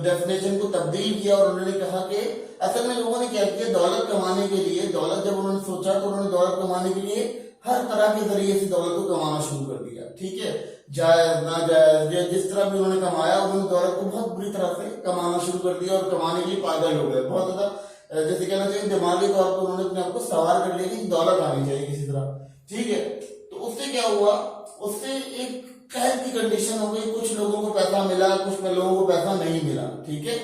Definition को तब्दील किया और उन्होंने कहा कि असल में लोगों ने क्या किया, दौलत कमाने के लिए, दौलत जब उन्होंने सोचा तो उन्होंने दौलत कमाने के लिए हर तरह के जरिए से दौलत को कमाना शुरू कर दिया। ठीक है, जायज नाजायज जिस तरह भी उन्होंने कमाया, उन्होंने दौलत को बहुत बुरी तरह से कमाना शुरू कर दिया और कमाने के लिए पागल हो गए। बहुत ज्यादा जैसे कहना चाहिए दिमागी तौर पर उन्होंने अपने आप को सवार कर लिया कि दौलत आनी चाहिए किसी तरह। ठीक है, तो उससे क्या हुआ, उससे एक कहर की कंडीशन हो गई। कुछ लोगों को पैसा मिला, कुछ लोगों को पैसा नहीं मिला। ठीक है,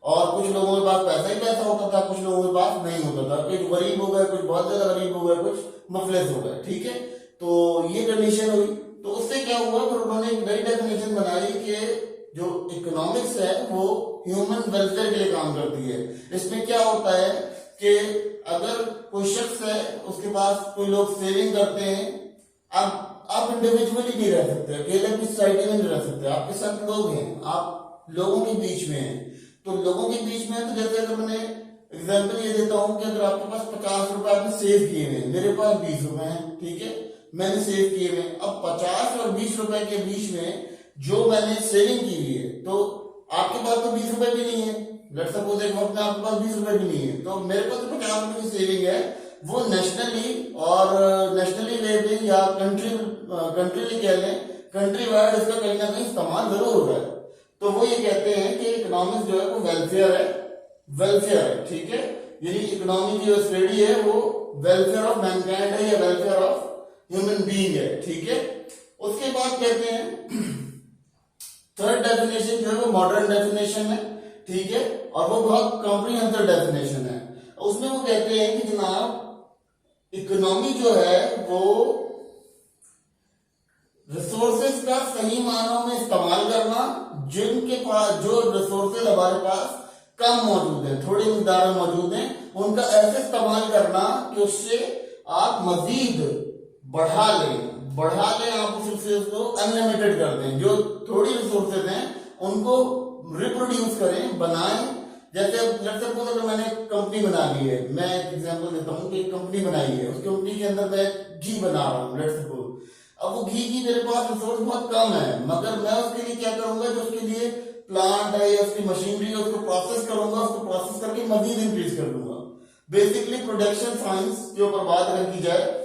और कुछ लोगों के पास पैसा ही पैसा होता था, कुछ लोगों के पास नहीं होता था। कुछ गरीब हो गए, कुछ बहुत ज्यादा गरीब हो गए, कुछ मफलिस हो गए। ठीक है, तो ये कंडीशन हुई। तो उससे क्या हुआ, फिर उन्होंने एक नई डेफिनेशन बनाई कि जो इकोनॉमिक्स है वो ह्यूमन वेलफेयर के लिए काम करती है। इसमें क्या होता है कि अगर कोई शख्स है, उसके पास कोई लोग सेविंग करते हैं, अब आप इंडिविजुअली नहीं रह सकते, अकेले अपनी सोसाइटी में नहीं रह सकते, आपके साथ लोग हैं, आप लोगों के बीच में हैं। तो लोगों के बीच में है, तो जैसे अगर मैंने एग्जांपल ये देता हूं कि अगर आपके पास 50 रुपए आपने सेव किए हुए, मेरे पास 20 रुपए हैं। ठीक है, मैंने सेव किए हुए, अब 50 और 20 रुपए के बीच में जो मैंने सेविंग की हुई है, तो आपके पास तो 20 रुपए भी नहीं है। लेट्स सपोज एक वक्त में आपके पास 20 रुपए भी नहीं है, तो मेरे पास तो 50 रुपए की सेविंग है। वो नेशनली और नेशनली लेवल या कंट्री कह लें, कंट्री वाइड इसका कहीं ना कहीं इस्तेमाल जरूर हो रहा है। तो वो ये कहते हैं कि इकोनॉमिक्स जो है वो वेलफेयर है, वेलफेयर है। ठीक है, यानी इकोनॉमी की जो स्टडी है वो वेलफेयर ऑफ मैनकाइंड है या वेलफेयर ऑफ ह्यूमन बीइंग है। ठीक है, उसके बाद कहते हैं थर्ड डेफिनेशन जो है वो मॉडर्न डेफिनेशन है। ठीक है, और वो बहुत कॉम्प्रिहेंसिव डेफिनेशन है। उसमें वो कहते हैं कि जनाब इकोनॉमी जो है वो रिसोर्सेज का सही मानों में इस्तेमाल करना, जिनके पास जो रिसोर्सेज हमारे पास कम मौजूद है, थोड़ी मिकदार में मौजूद है, उनका ऐसे इस्तेमाल करना कि उससे आप मजीद बढ़ा लें आप उस रिसोर्स को अनलिमिटेड कर दें। जो थोड़ी रिसोर्सेज हैं उनको रिप्रोड्यूस करें, बनाएं। जैसे लेट्स सपोज अगर मैंने कंपनी बना ली है, मैं एक एग्जांपल देता हूं कि एक कंपनी बनाई है, उस कंपनी के अंदर मैं घी बना रहा हूं, लेट्स सपोज। अब वो घी की मेरे पास रिसोर्स बहुत कम है, मगर मैं उसके लिए क्या करूंगा, जो उसके लिए प्लांट है या उसकी मशीनरी है, उसको प्रोसेस करूंगा, उसको प्रोसेस करके मजीद इंक्रीज कर दूंगा। बेसिकली प्रोडक्शन साइंस के ऊपर बात अगर की जाए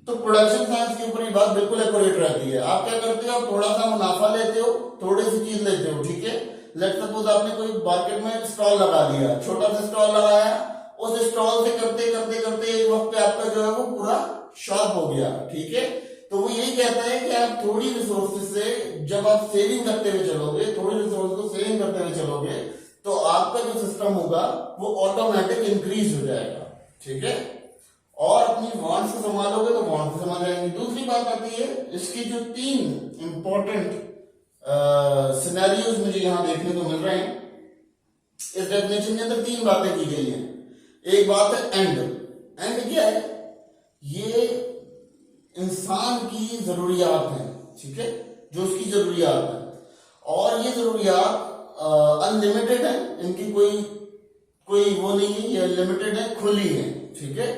तो प्रोडक्शन साइंस के ऊपर ये बात बिल्कुल एक्यूरेट रहती है। आप क्या करते हो, आप थोड़ा सा मुनाफा लेते हो, थोड़ी सी चीज लेते हो। ठीक है, लेट्स सपोज आपने कोई मार्केट में स्टॉल लगा दिया, छोटा सा स्टॉल लगाया, उस स्टॉल से करते करते करते एक वक्त पे आपका जो है वो पूरा शॉप हो गया। ठीक है, तो वो यही कहता है कि आप थोड़ी रिसोर्सेज से जब आप सेविंग करते हुए चलोगे, थोड़ी रिसोर्स को सेविंग करते हुए चलोगे, तो आपका जो सिस्टम होगा वो ऑटोमेटिक इंक्रीज हो जाएगा। ठीक है, और अपनी वांट्स को संभालोगे तो वांट्स को संभाल जाएंगे। दूसरी बात आती है, इसकी जो 3 इंपॉर्टेंट सिनेरियोज मुझे यहां देखने को मिल रहे हैं। इस डेफिनेशन के अंदर 3 बातें की गई हैं। एक बात है एंड क्या है, ये इंसान की जरूरियात है। ठीक है, जो उसकी जरूरियात है, और ये जरूरियात अनलिमिटेड है, इनकी कोई वो नहीं है, ये लिमिटेड है, खुली है। ठीक है,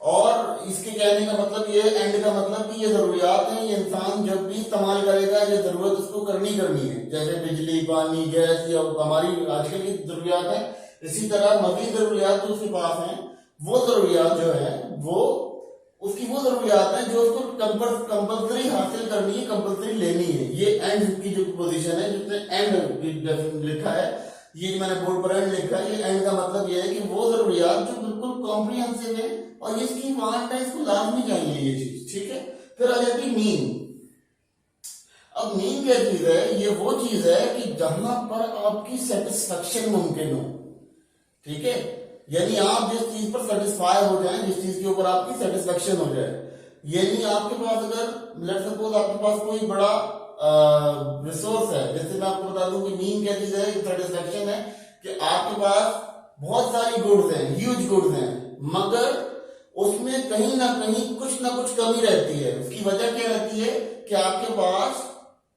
और इसके कहने का मतलब ये, एंड का मतलब कि ये जरूरियात है, ये इंसान जब भी इस्तेमाल करेगा, ये जरूरत उसको करनी है। जैसे बिजली, पानी, गैस, या हमारी आजकल की जरूरियात है, इसी तरह मजीद जरूरियात जो उसके पास है, वो जरूरियात जो है वो उसकी वो जरूरियात है जो उसको कंपल्सरी हासिल करनी है, कंपल्सरी लेनी है। ये एंड की जो पोजीशन है, जिसने एंड लिखा है, ये मैंने बोर्ड पर एंड लिखा है, ये एंड का मतलब ये है कि वो जरूरियात जो बिल्कुल कॉम्प्रिहेंसिव है और इसकी वांट है, इसको लाजमी चाहिए ये चीज। ठीक है, फिर आ जाती मीन। अब मीन क्या चीज है, ये वो चीज है कि जहां पर आपकी सेटिस्फेक्शन मुमकिन हो। ठीक है, यानी आप जिस चीज पर सेटिस्फाई हो जाए, जिस चीज के ऊपर आपकी सेटिस्फेक्शन हो जाए। यानी आपके पास अगर लेट्स सपोज आपके पास कोई बड़ा रिसोर्स है, जैसे मैं आपको बता दूं कि मीन क्या चीज है, सेटिस्फेक्शन है कि आपके पास बहुत सारी गुड्स हैं, ह्यूज गुड्स हैं, मगर उसमें कहीं ना कुछ कमी रहती है। उसकी वजह क्या रहती है कि आपके पास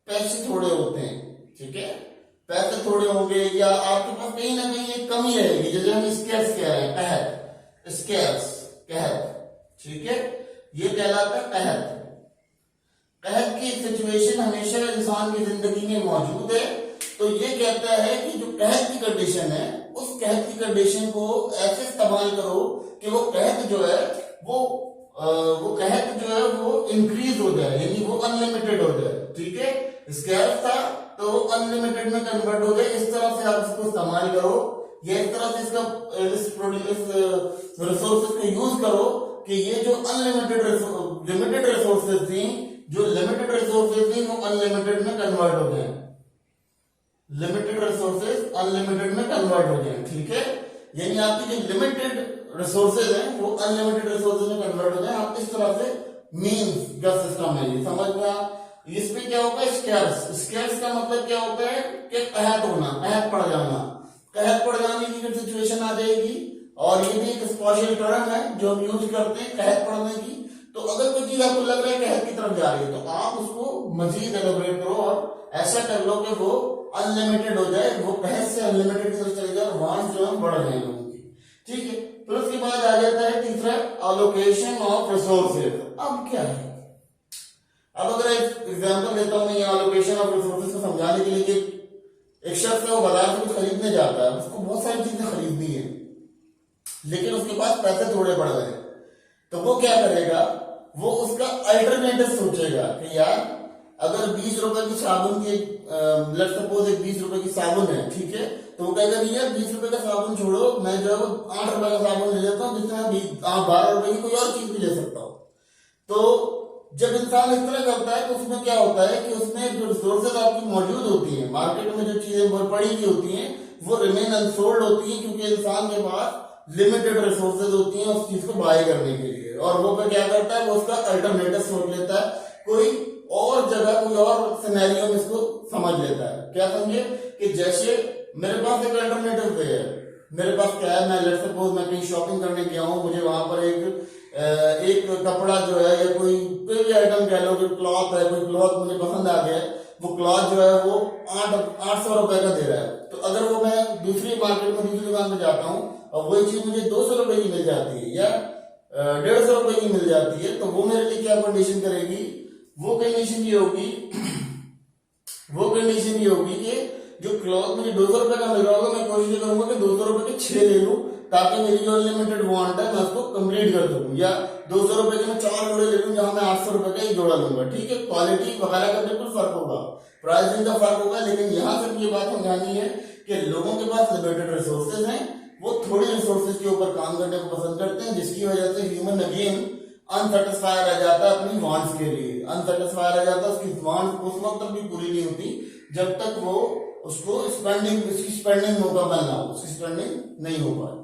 पैसे थोड़े होते हैं। ठीक है, पैसे थोड़े होंगे या आपके पास कहीं ना कहीं एक कमी रहेगी, जैसे हम स्केर्स कह रहे हैं, कहत। ठीक है, ये कहलाता है कहत की सिचुएशन हमेशा इंसान की जिंदगी में मौजूद है। तो ये कहता है कि जो कहत की कंडीशन है, उस कहत की कंडीशन को ऐसे इस्तेमाल करो कि वो कहत जो है वो कहत जो है वो इंक्रीज हो जाए, यानी वो अनलिमिटेड हो जाए। ठीक है, स्कैर्स था तो वो अनलिमिटेड में कन्वर्ट हो जाए। इस तरह से आप इसको इस्तेमाल करो, या इस तरह से इस रिसोर्सेज को यूज करो कि ये जो लिमिटेड रिसोर्सेज थी, जो लिमिटेड रिसोर्सेज थी वो अनलिमिटेड में कन्वर्ट हो जाए, लिमिटेड रिसोर्सेज अनलिमिटेड में कन्वर्ट हो जाए। ठीक है, यानी आपकी जो लिमिटेड रिसोर्सेज हैं वो अनलिमिटेड रिसोर्सेज में कन्वर्ट हो जाए। आप इस तरह से मीन्स का सिस्टम है ये, समझ में। इसमें क्या होगा, स्कैर्स का मतलब क्या होता है कि कहत होना, कहत पड़ जाना, कहत पड़ जाने की फिर सिचुएशन आ जाएगी। और ये भी एक स्पेशल टर्म है जो हम यूज करते हैं कहत पड़ने की। तो अगर कोई चीज आपको लग रहा है कहत की तरफ जा रही है तो आप उसको मजीद एलोबरेट करो और ऐसा कर लो कि वो अनलिमिटेड हो जाए, वो कहत से अनलिमिटेड की तरफ चले जाए, वांट्स जो है बढ़ जाए लोगों की। ठीक है, फिर उसके बाद आ जाता है तीसरा, अलोकेशन ऑफ रिसोर्सेज। अब क्या है, अब अगर एग्जांपल देता हूं मैं यहाँ अलोकेशन ऑफ रिसोर्सेज को समझाने के लिए कि एक शख्स है वो बाजार से कुछ खरीदने जाता है, उसको बहुत सारी चीजें खरीदनी है लेकिन उसके पास पैसे थोड़े पड़ गए, तो वो क्या करेगा, वो उसका अल्टरनेटिव सोचेगा कि यार अगर 20 रुपए की साबुन की, लेट्स सपोज एक 20 रुपए की साबुन है, ठीक है, तो वो कहेगा नहीं यार 20 रुपए का साबुन छोड़ो, मैं जो है 8 रुपए का साबुन ले लेता हूँ, जिसमें 12 रुपए की कोई और चीज भी ले सकता हूँ। तो जब इंसान इस तरह करता है तो उसमें क्या होता है कि उसमें जो रिसोर्सेज आपकी मौजूद होती हैं, मार्केट में जो चीजें पड़ी हुई होती हैं वो रिमेन अनसोल्ड होती हैं, क्योंकि इंसान के पास लिमिटेड रिसोर्सेज होती हैं उस चीज को बाय करने के लिए। और वो फिर क्या करता है, वो उसका अल्टरनेटिव सोच लेता है, कोई और जगह, कोई और सिनेरियो में इसको समझ लेता है। क्या समझे कि जैसे मेरे पास एक अल्टरनेटिव वे है, मेरे पास क्या है, मैं लेट्स सपोज मैं कहीं शॉपिंग करने गया हूँ, मुझे वहां पर एक कपड़ा जो है या कोई भी आइटम कह लो, क्लॉथ है, कोई क्लॉथ मुझे पसंद आ गया, वो क्लॉथ जो है वो 800 रुपए का दे रहा है। तो अगर वो मैं दूसरी मार्केट में दूसरी दुकान में जाता हूँ और वही चीज मुझे 200 रुपए की मिल जाती है या 150 रुपए की मिल जाती है, तो वो मेरे लिए क्या कंडीशन करेगी, वो कंडीशन ये होगी कि जो क्लॉथ मुझे 200 रुपए का मिल रहा होगा, मैं कोशिश करूंगा कि 200 रुपए के 6 ले लूं, ताकि मेरी जो अनलिमिटेड वांट है मैं उसको कंप्लीट कर सकूं। या 200 रुपए के मैं 4 जोड़े ले लूं जहां मैं 800 रुपए का एक जोड़ा लूंगा। ठीक है, क्वालिटी वगैरह का बिल्कुल फर्क होगा, प्राइसिंग का फर्क होगा, लेकिन यहाँ सिर्फ ये बात समझानी है कि लोगों के पास लिमिटेड रिसोर्सेज हैं, वो थोड़ी रिसोर्सेज के ऊपर काम करने को पसंद करते हैं, जिसकी वजह से ह्यूमन अगेन अनसेटिस्फाई रह जाता है अपनी वांट्स के लिए, अनसेटिस्फाई रह जाता है, उसकी वांट्स उस वक्त तक भी पूरी नहीं होती जब तक वो उसकी स्पेंडिंग मुकम्मल ना हो, उसकी स्पेंडिंग नहीं हो पाए।